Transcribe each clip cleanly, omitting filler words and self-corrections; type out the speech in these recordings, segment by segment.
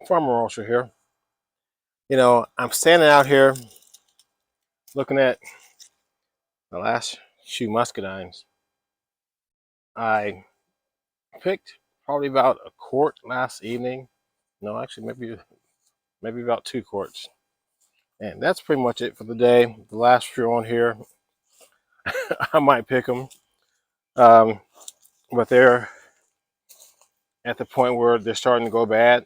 Farmer Roaster here. I'm standing out here looking at the last few muscadines. I picked probably about a quart last evening. No, actually, maybe about 2 quarts. And that's pretty much it for the day. The last few on here, I might pick them, um, but they're at the point where they're starting to go bad.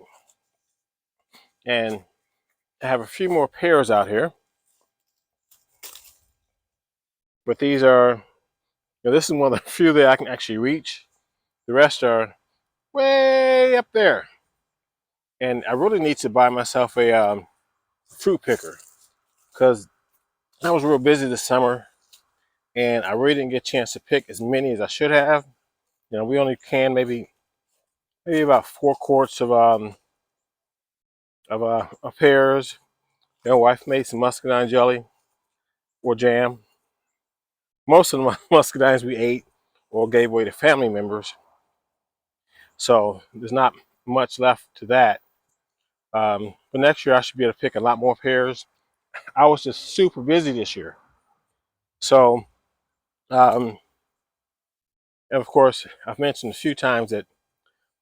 And I have a few more pears out here, but these are, this is one of the few that I can actually reach. The rest are way up there. And I really need to buy myself a fruit picker because I was real busy this summer and I really didn't get a chance to pick as many as I should have. We only can maybe about 4 quarts of pears. Wife made some muscadine jelly or jam. Most of the muscadines we ate or gave away to family members, so there's not much left to that. But next year I should be able to pick a lot more pears. I was just super busy this year, so and of course I've mentioned a few times that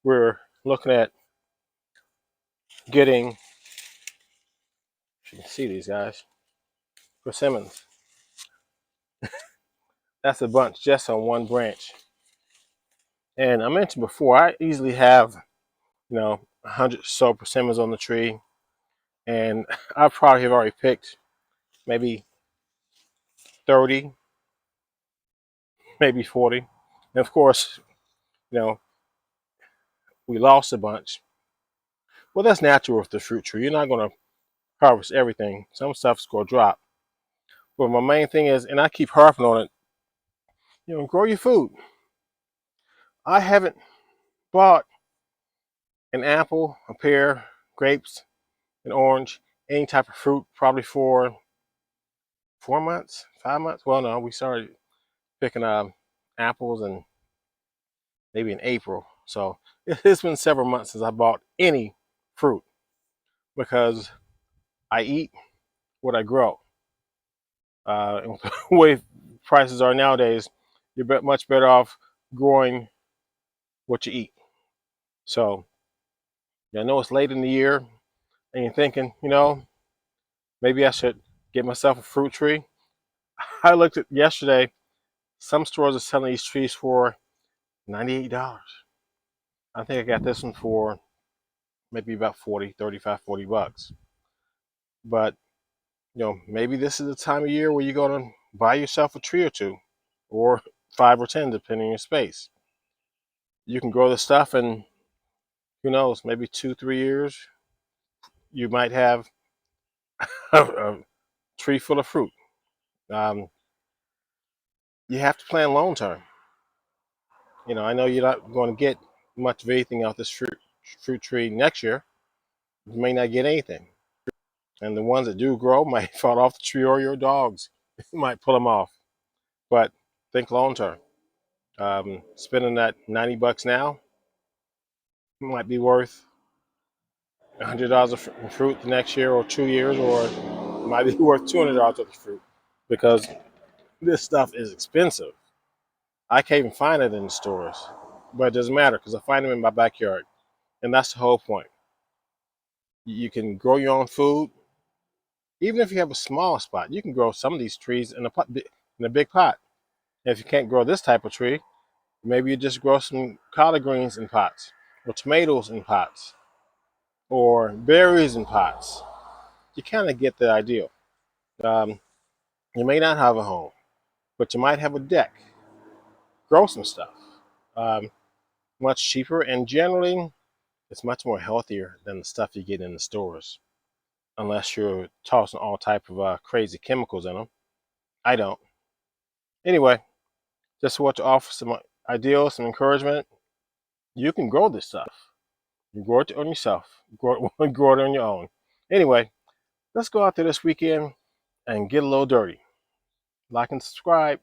we're looking at getting, you can see these guys, persimmons. That's a bunch just on one branch. And I mentioned before, I easily have, 100 or so persimmons on the tree. And I probably have already picked maybe 30, maybe 40. And of course, you know, we lost a bunch. Well, that's natural with the fruit tree. You're not going to harvest everything. Some stuff's going to drop. But my main thing is, and I keep harping on it, grow your food. I haven't bought an apple, a pear, grapes, an orange, any type of fruit probably for 4 months, 5 months. Well, no, we started picking apples and maybe in April. So it's been several months since I bought any fruit because I eat what I grow. And the way prices are nowadays, you're much better off growing what you eat. So I know it's late in the year and you're thinking, maybe I should get myself a fruit tree. I looked at yesterday, some stores are selling these trees for $98. I think I got this one for maybe about 40, 35, 40 bucks. But, maybe this is the time of year where you're going to buy yourself a tree or two, or 5 or 10, depending on your space. You can grow the stuff, and who knows, maybe 2, 3 years, you might have a tree full of fruit. Um, you have to plan long term. I know you're not going to get much of anything out this fruit tree next year. You may not get anything. And the ones that do grow might fall off the tree, or your dogs might pull them off. But think long term. Spending that 90 bucks now might be worth $100 of fruit the next year or 2 years, or it might be worth $200 of fruit because this stuff is expensive. I can't even find it in the stores, but it doesn't matter because I find them in my backyard. And that's the whole point. You can grow your own food. Even if you have a small spot, you can grow some of these trees in a big pot. And if you can't grow this type of tree, maybe you just grow some collard greens in pots, or tomatoes in pots, or berries in pots. You kind of get the idea. Um, you may not have a home, but you might have a deck. Grow some stuff. Um, Much cheaper, and generally, it's much more healthier than the stuff you get in the stores, unless you're tossing all type of crazy chemicals in them. I don't. Anyway, just want to offer some ideas, some encouragement. You can grow this stuff. You grow it on yourself. Grow it on your own. Anyway, let's go out there this weekend and get a little dirty. Like and subscribe.